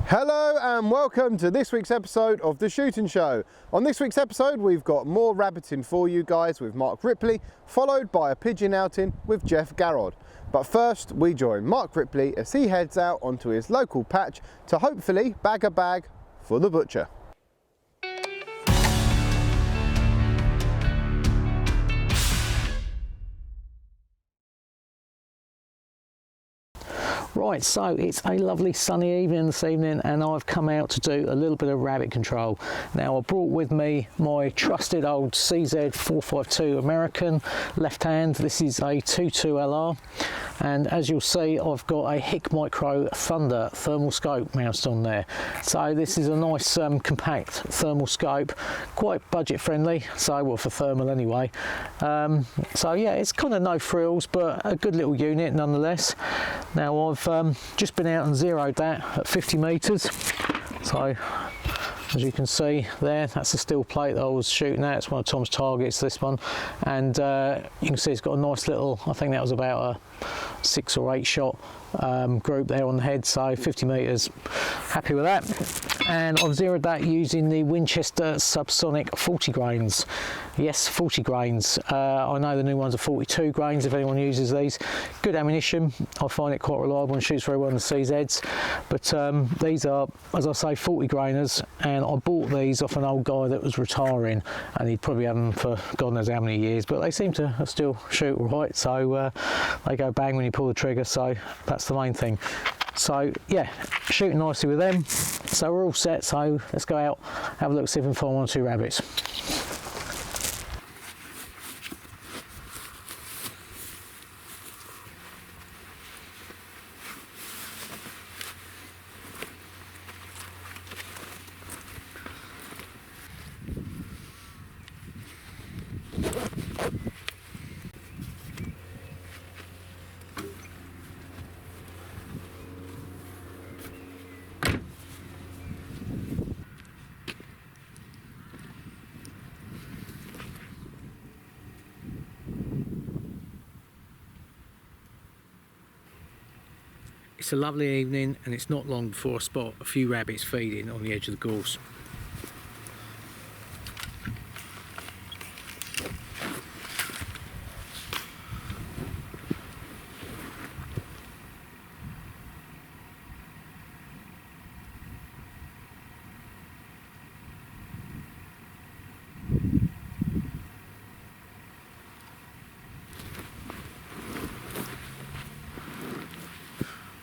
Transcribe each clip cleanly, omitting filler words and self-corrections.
Hello and welcome to this week's episode of The Shooting Show. On this week's episode we've got more rabbiting for you guys with Mark Ripley, followed by a pigeon outing with Geoff Garrod. But first we join Mark Ripley as he heads out onto his local patch to hopefully bag a bag for the butcher. Right, so it's a lovely sunny evening this evening and I've come out to do a little bit of rabbit control. Now I brought with me my trusted old CZ452 American left hand. This is a 22LR and as you'll see I've got a HIKMICRO Thunder thermal scope mounted on there. So this is a nice compact thermal scope, quite budget friendly, so well for thermal anyway. So yeah, it's kind of no frills but a good little unit nonetheless. Now I've just been out and zeroed that at 50 metres. So as you can see there, that's the steel plate that I was shooting at. It's one of Tom's targets, this one, and you can see it's got a nice little, I think that was about a 6 or 8 shot group there on the head, so 50 metres, happy with that. And I've zeroed that using the Winchester Subsonic 40 grains. Yes, 40 grains. I know the new ones are 42 grains if anyone uses these. Good ammunition. I find it quite reliable and shoots very well in the CZs. But these are, as I say, 40 grainers, and I bought these off an old guy that was retiring, and he'd probably had them for God knows how many years, but they seem to still shoot all right, so they go bang when you pull the trigger, so that's the main thing. So yeah, shooting nicely with them. So we're all set, so let's go out, have a look, see if we can find 1 or 2 rabbits. It's a lovely evening and it's not long before I spot a few rabbits feeding on the edge of the gorse.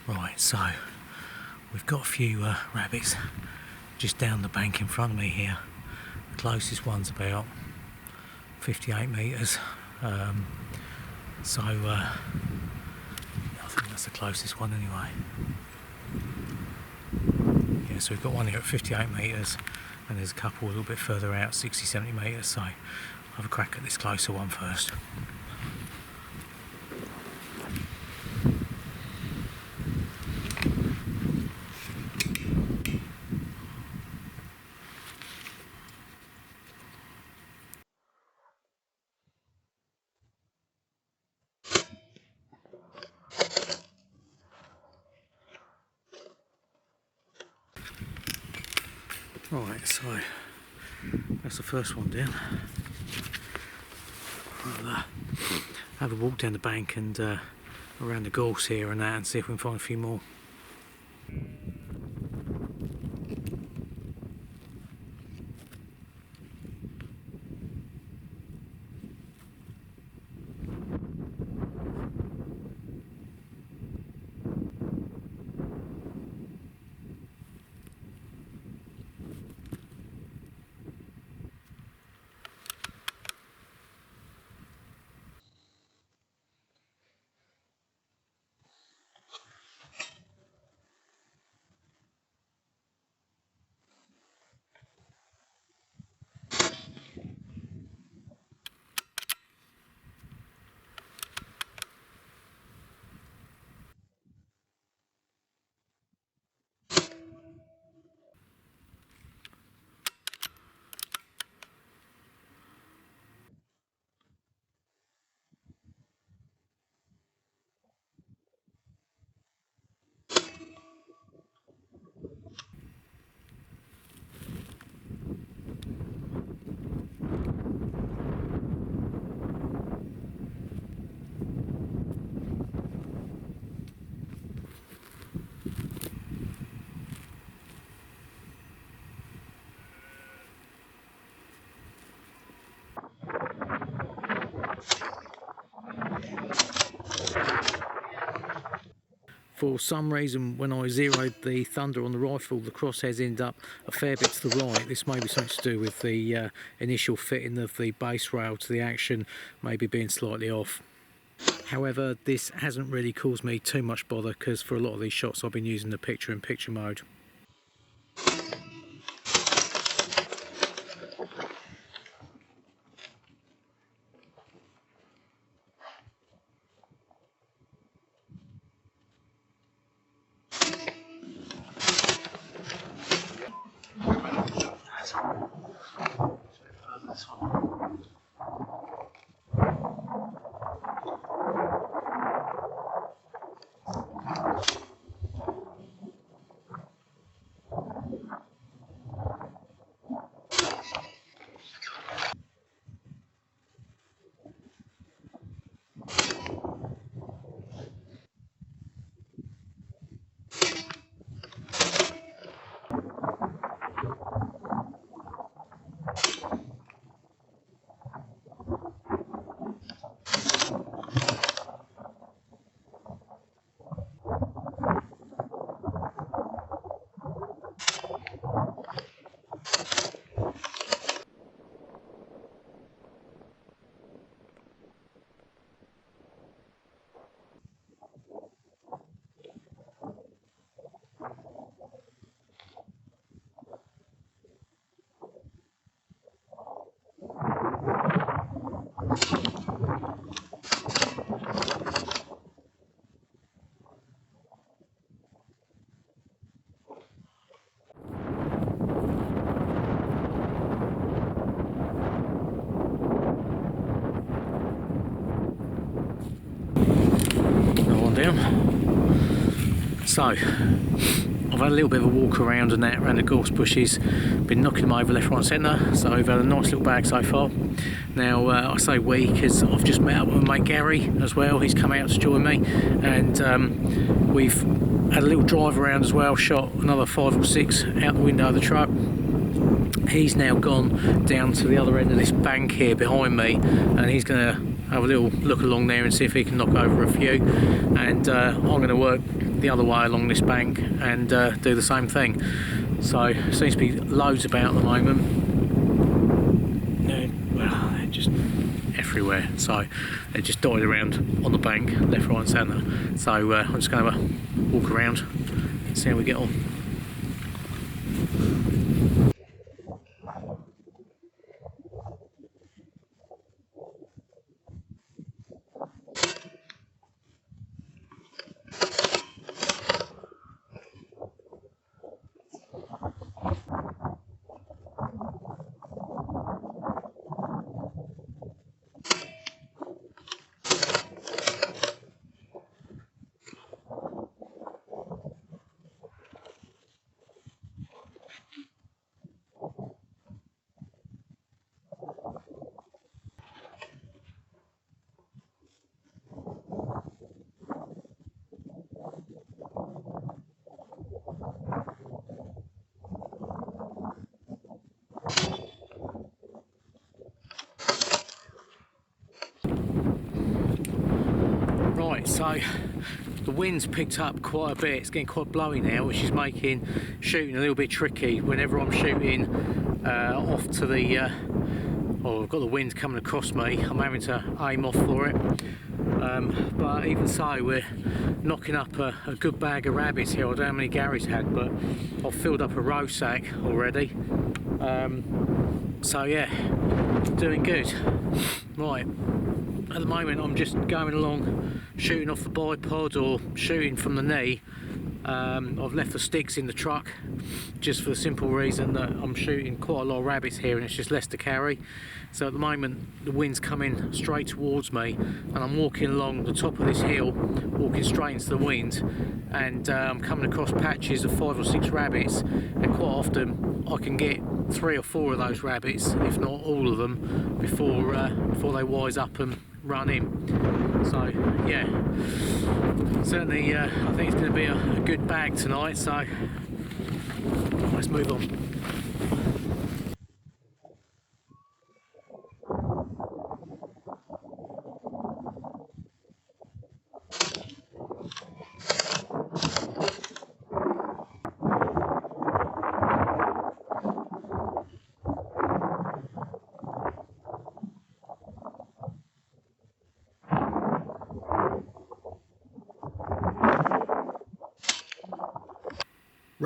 Right, so we've got a few rabbits just down the bank in front of me here. The closest one's about 58 metres, so I think that's the closest one anyway. Yeah, so we've got one here at 58 metres and there's a couple a little bit further out, 60-70 metres, so I'll have a crack at this closer one first. Right, so that's the first one down. I'll have a walk down the bank and around the gorse here and that and see if we can find a few more. for some reason when I zeroed the Thunder on the rifle, the crosshairs ended up a fair bit to the right. This may be something to do with the initial fitting of the base rail to the action maybe being slightly off. However, this hasn't really caused me too much bother because for a lot of these shots I've been using the picture-in-picture mode. So, I've had a little bit of a walk around and that, around the gorse bushes, been knocking them over left, right and centre, so we've had a nice little bag so far. Now, I say we because I've just met up with my mate Gary as well, he's come out to join me, and we've had a little drive around as well, shot another 5 or 6 out the window of the truck. He's now gone down to the other end of this bank here behind me, and he's going to have a little look along there and see if he can knock over a few, and I'm going to work the other way along this bank and do the same thing. So seems to be loads about at the moment. Well, they're just everywhere, so they're just dotted around on the bank, left, right and centre. So I'm just going to have a walk around and see how we get on. Right, so the wind's picked up quite a bit, it's getting quite blowy now, which is making shooting a little bit tricky. Whenever I'm shooting off to the, I've got the wind coming across me, I'm having to aim off for it. But even so, we're knocking up a good bag of rabbits here. I don't know how many Gary's had, but I've filled up a row sack already. So yeah, doing good. Right. At the moment I'm just going along shooting off the bipod or shooting from the knee. I've left the sticks in the truck just for the simple reason that I'm shooting quite a lot of rabbits here and it's just less to carry. So at the moment the wind's coming straight towards me and I'm walking along the top of this hill, walking straight into the wind, and I'm coming across patches of 5 or 6 rabbits, and quite often I can get 3 or 4 of those rabbits, if not all of them, before they wise up and run in. So yeah, certainly I think it's going to be a good bag tonight, so let's move on.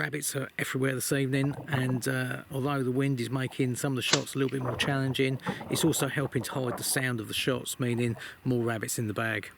rabbits are everywhere this evening, and although the wind is making some of the shots a little bit more challenging, it's also helping to hide the sound of the shots, meaning more rabbits in the bag.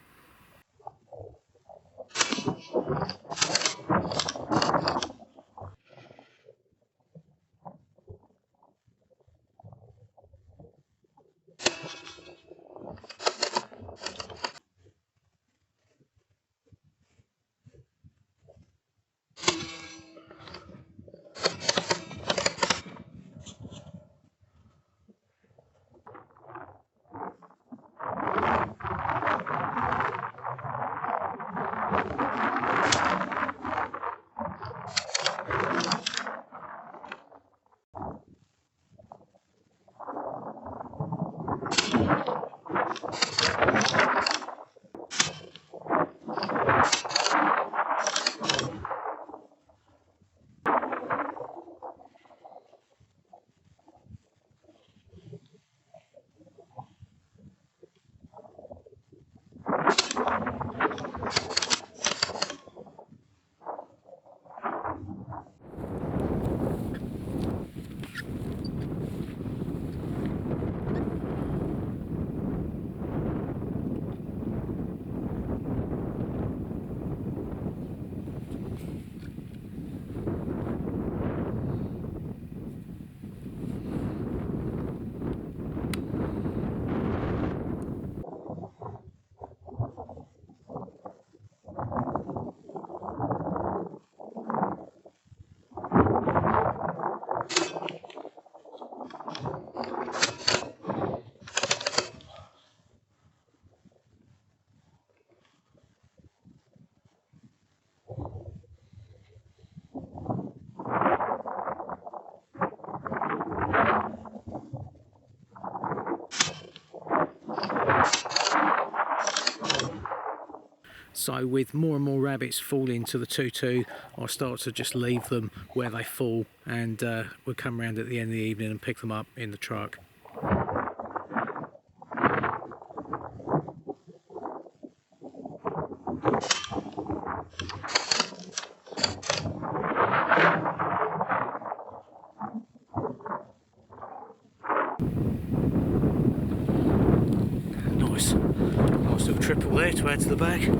So with more and more rabbits falling to the 2-2, I start to just leave them where they fall, and we'll come around at the end of the evening and pick them up in the truck. Nice little triple there to add to the bag.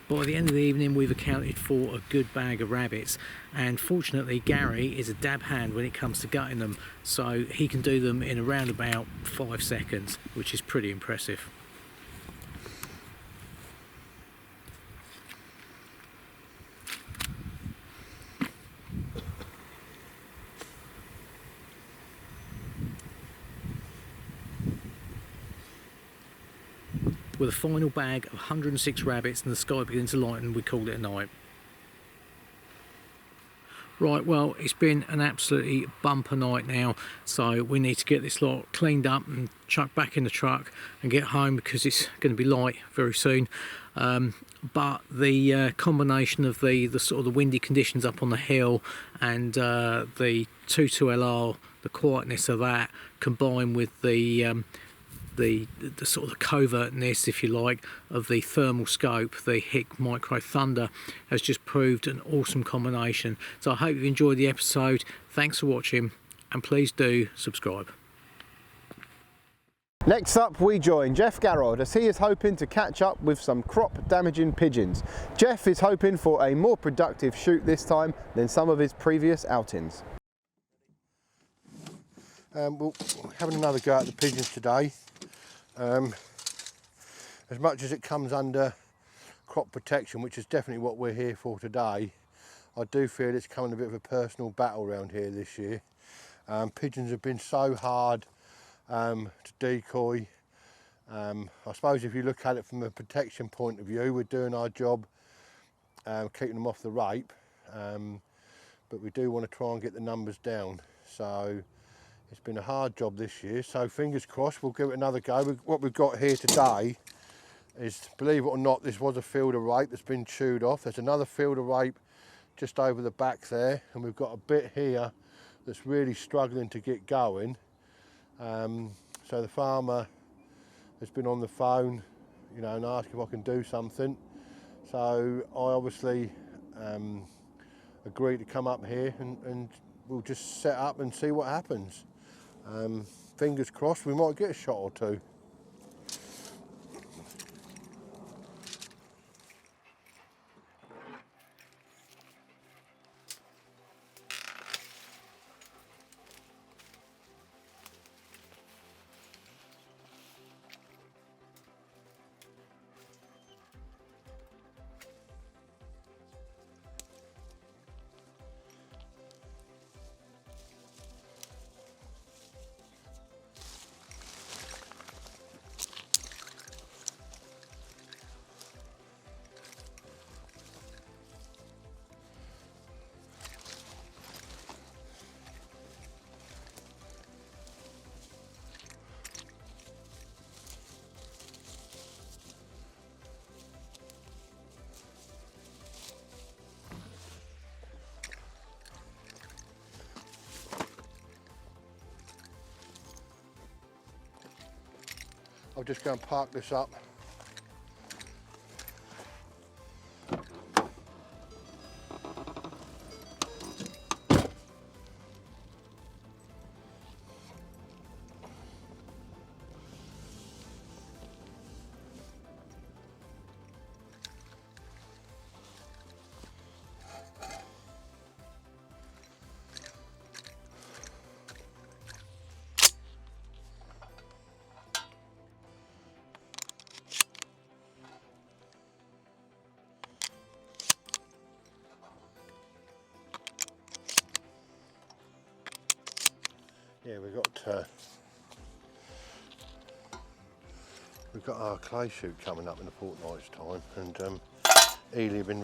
By the end of the evening we've accounted for a good bag of rabbits, and fortunately Gary is a dab hand when it comes to gutting them, so he can do them in around about 5 seconds, which is pretty impressive. With a final bag of 106 rabbits and the sky beginning to lighten, we called it a night. Right, well, it's been an absolutely bumper night now, so we need to get this lot cleaned up and chucked back in the truck and get home because it's going to be light very soon. but the combination of the sort of the windy conditions up on the hill and the 22LR, the quietness of that, combined with the sort of the covertness, if you like, of the thermal scope, the HIKMICRO Thunder, has just proved an awesome combination. So I hope you enjoyed the episode. Thanks for watching, and please do subscribe. Next up, we join Geoff Garrod as he is hoping to catch up with some crop damaging pigeons. Geoff is hoping for a more productive shoot this time than some of his previous outings. We're having another go at the pigeons today. As much as it comes under crop protection, which is definitely what we're here for today, I do feel it's coming a bit of a personal battle around here this year. Pigeons have been so hard to decoy. I suppose if you look at it from a protection point of view, we're doing our job keeping them off the rape, but we do want to try and get the numbers down. So it's been a hard job this year, so fingers crossed we'll give it another go. What we've got here today is, believe it or not, this was a field of rape that's been chewed off. There's another field of rape just over the back there, and we've got a bit here that's really struggling to get going. So the farmer has been on the phone, you know, and asked if I can do something. So I obviously agreed to come up here and we'll just set up and see what happens. Fingers crossed we might get a shot or two. I'll just go and park this up. Yeah, we've got our clay shoot coming up in a fortnight's time, and Ely have been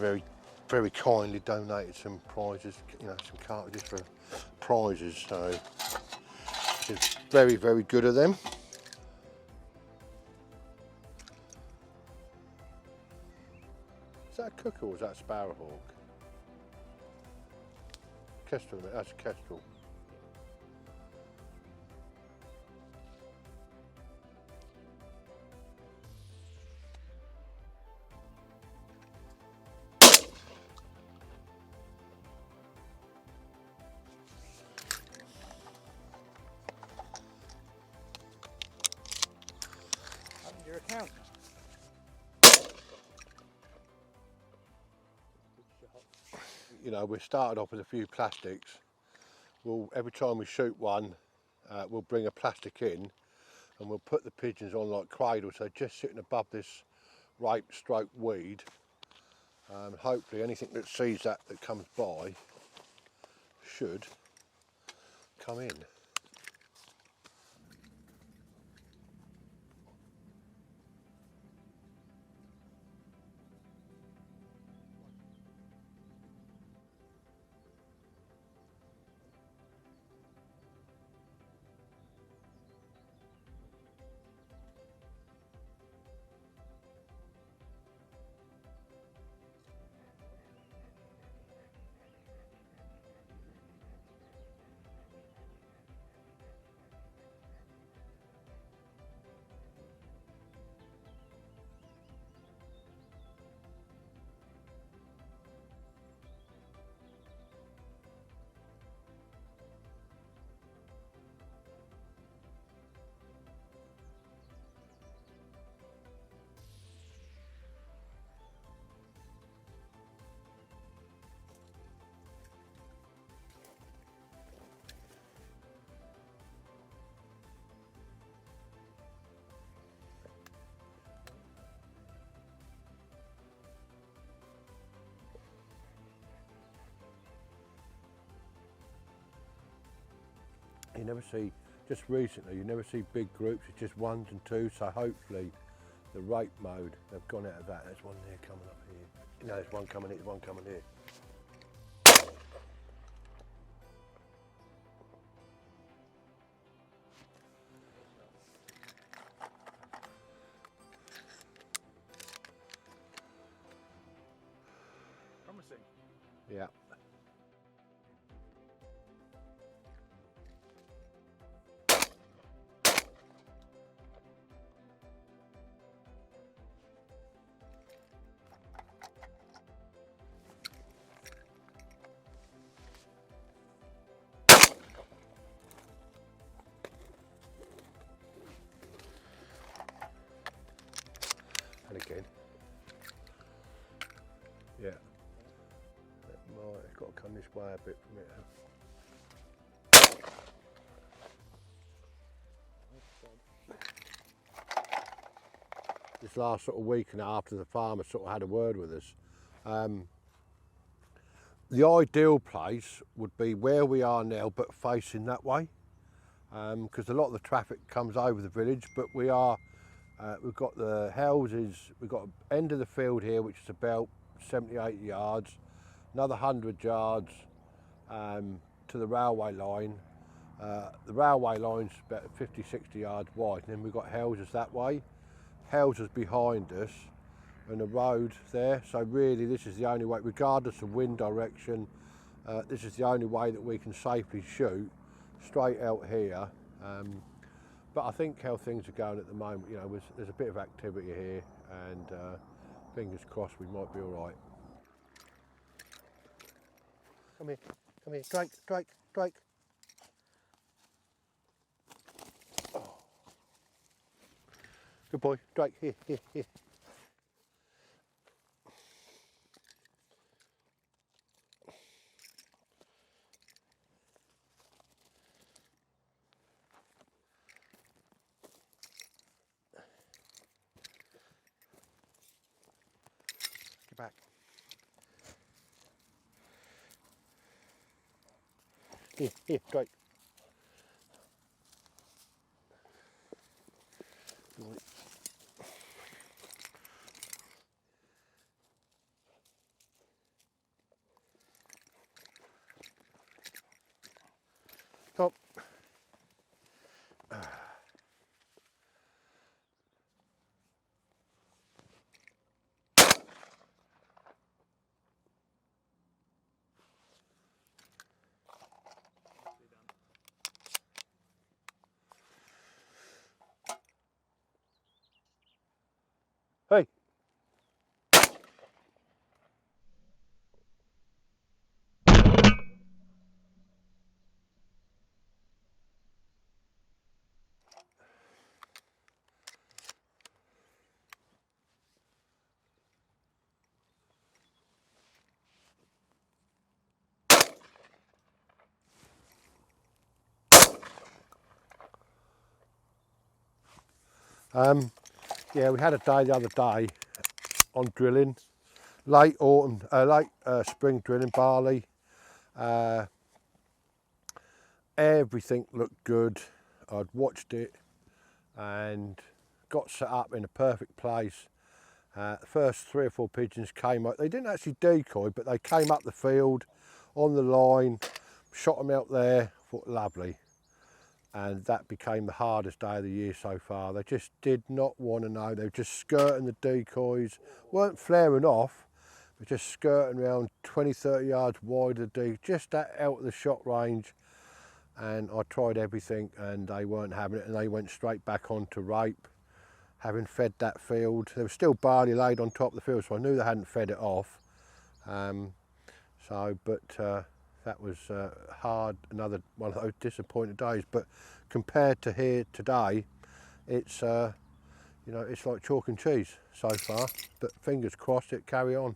very kindly donated some prizes, you know, some cartridges for prizes. So it's very good of them. Is that a cuckoo or is that a sparrowhawk? Kestrel, that's a kestrel. Your account. You know, we started off with a few plastics. Every time we shoot one, we'll bring a plastic in and we'll put the pigeons on like cradles, so just sitting above this rape stroke weed. Hopefully anything that sees that comes by should come in. You never see, just recently, you never see big groups, it's just ones and twos, so hopefully the rape mode, they've gone out of that. There's one there coming up here. No, there's one coming here, there's one coming here. Promising. Yeah. And again. Yeah. It's got to come this way a bit from it. This last sort of week and after the farmer sort of had a word with us. The ideal place would be where we are now but facing that way, because a lot of the traffic comes over the village, but we've got the houses, we've got an end of the field here which is about 70, 80 yards, another 100 yards to the railway line. The railway line's about 50, 60 yards wide, and then we've got houses that way, houses behind us, and the road there. So really this is the only way, regardless of wind direction, this is the only way that we can safely shoot straight out here. But I think how things are going at the moment, you know, there's a bit of activity here, and fingers crossed we might be all right. Come here, Drake, Drake, Drake. Oh. Good boy, Drake, here, here, here. Get back. Here, Drake. Top. Hey. Yeah, we had a day the other day on drilling, late spring drilling, barley. Everything looked good. I'd watched it and got set up in a perfect place. The first 3 or 4 pigeons came up. They didn't actually decoy, but they came up the field on the line, shot them out there, thought lovely. And that became the hardest day of the year so far. They just did not want to know. They were just skirting the decoys, weren't flaring off, but just skirting around 20, 30 yards wide of the decoy, just out of the shot range. And I tried everything and they weren't having it, and they went straight back on to rape, having fed that field. There was still barley laid on top of the field, so I knew they hadn't fed it off. That was hard, another one of those disappointed days. But compared to here today, it's you know, it's like chalk and cheese so far. But fingers crossed it carry on.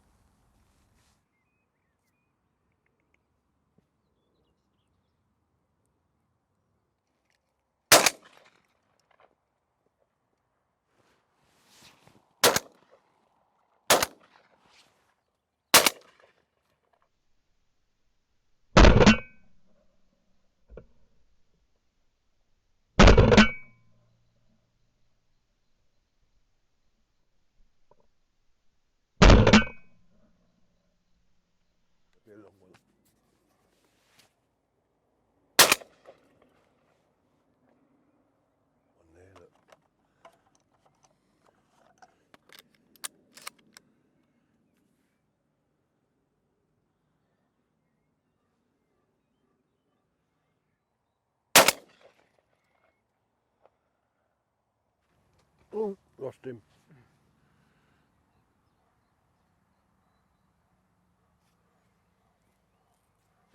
Oh, lost him.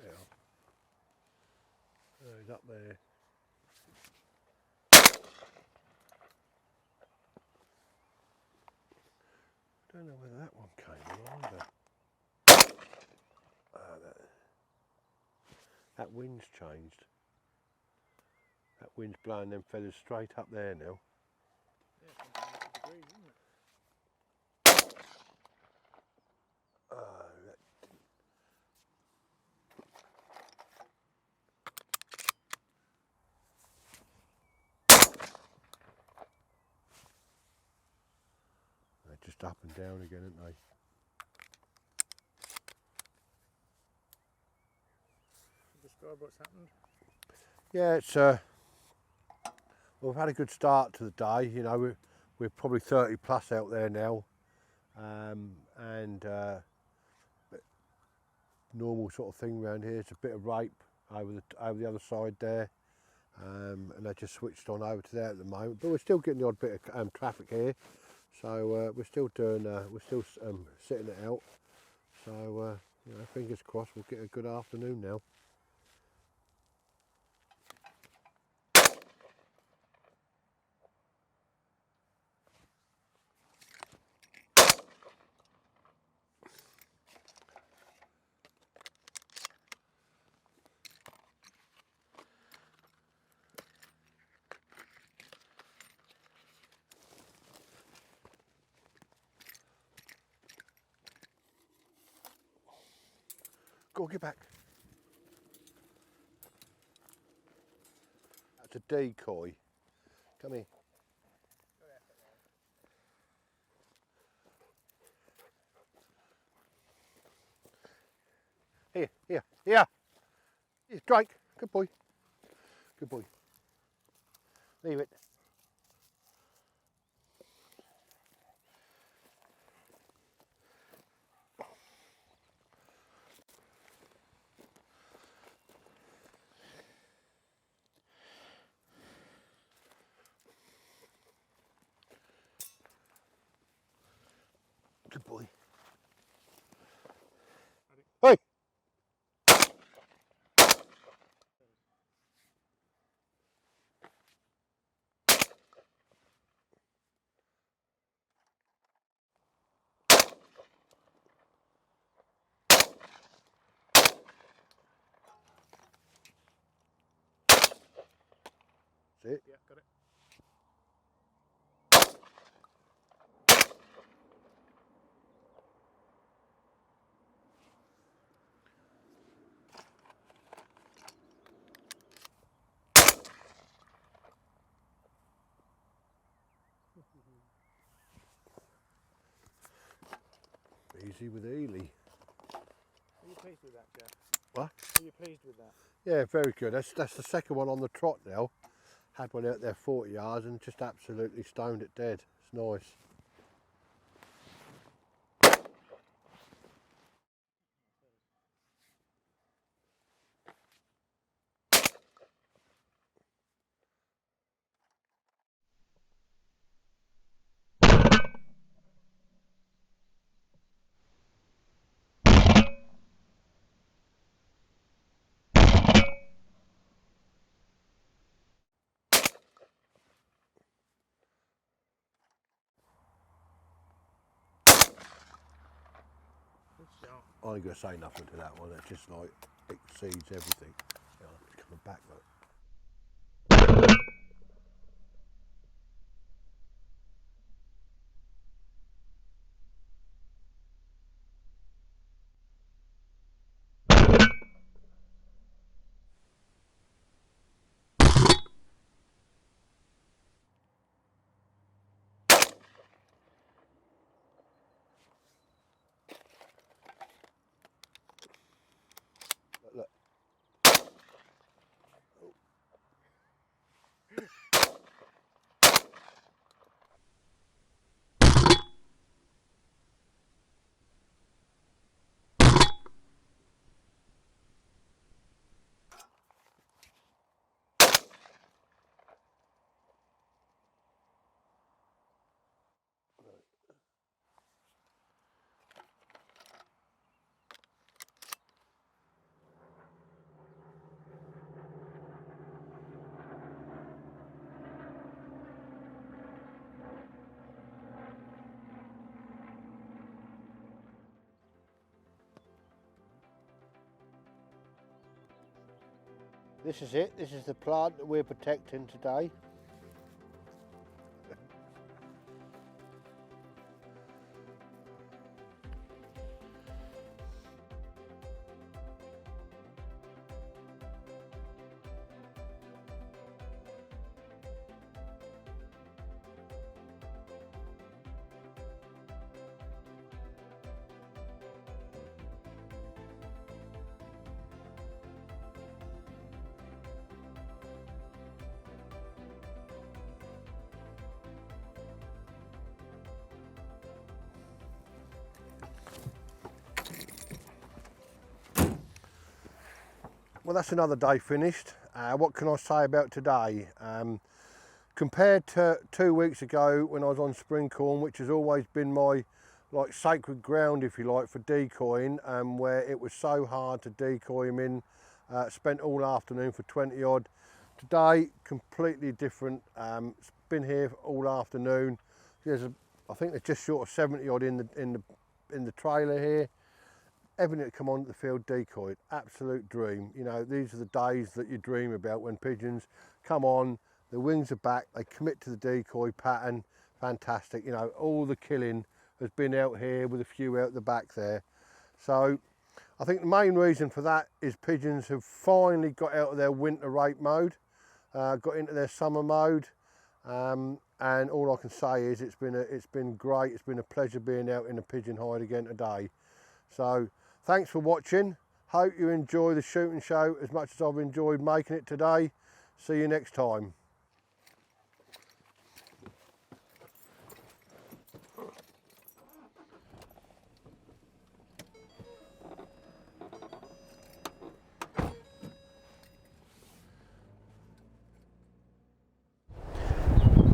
Yeah. Oh, he's up there. I don't know whether that one came on either. That wind's changed. That wind's blowing them feathers straight up there now. Yeah, 180 degrees, isn't it? They're just up and down again, aren't they? Describe what's happened. Yeah, it's well, we've had a good start to the day. You know, we're probably 30 plus out there now, and normal sort of thing around here. It's a bit of rape over the other side there, and they just switched on over to there at the moment. But we're still getting the odd bit of traffic here, so we're still doing sitting it out. So you know, fingers crossed, we'll get a good afternoon now. Go on, get back. That's a decoy. Come here. Here. It's great. Good boy. Good boy. Leave it. Good boy. Hey! See it? Yeah, got it. Easy with Ely. Are you pleased with that, Geoff? What? Are you pleased with that? Yeah, very good. That's the second one on the trot now. Had one out there 40 yards and just absolutely stoned it dead. It's nice. Good shot. I ain't going to say nothing to that one. It's just like, it exceeds everything. Yeah, it's coming back, look. Look. This is it. This is the plant that we're protecting today. Well, that's another day finished. What can I say about today? Compared to 2 weeks ago when I was on springcorn, which has always been my sacred ground, if you like, for decoying, where it was so hard to decoy them in, spent all afternoon for 20 odd. Today, completely different. It's been here all afternoon. I think there's just short of 70 odd in the trailer here. Everything that come onto the field decoyed, absolute dream. You know, these are the days that you dream about when pigeons come on, the wings are back, they commit to the decoy pattern, fantastic. You know, all the killing has been out here with a few out the back there. So I think the main reason for that is pigeons have finally got out of their winter rape mode, got into their summer mode, and all I can say is it's been great. It's been a pleasure being out in a pigeon hide again today. So thanks for watching. Hope you enjoy the shooting show as much as I've enjoyed making it today. See you next time.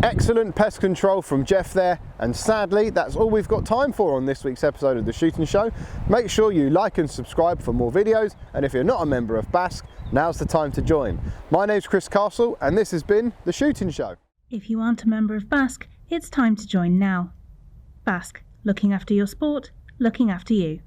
Excellent pest control from Geoff there, and sadly that's all we've got time for on this week's episode of The Shooting Show. Make sure you like and subscribe for more videos, and if you're not a member of BASC, now's the time to join. My name's Chris Castle and this has been The Shooting Show. If you aren't a member of BASC, it's time to join now. BASC, looking after your sport, looking after you.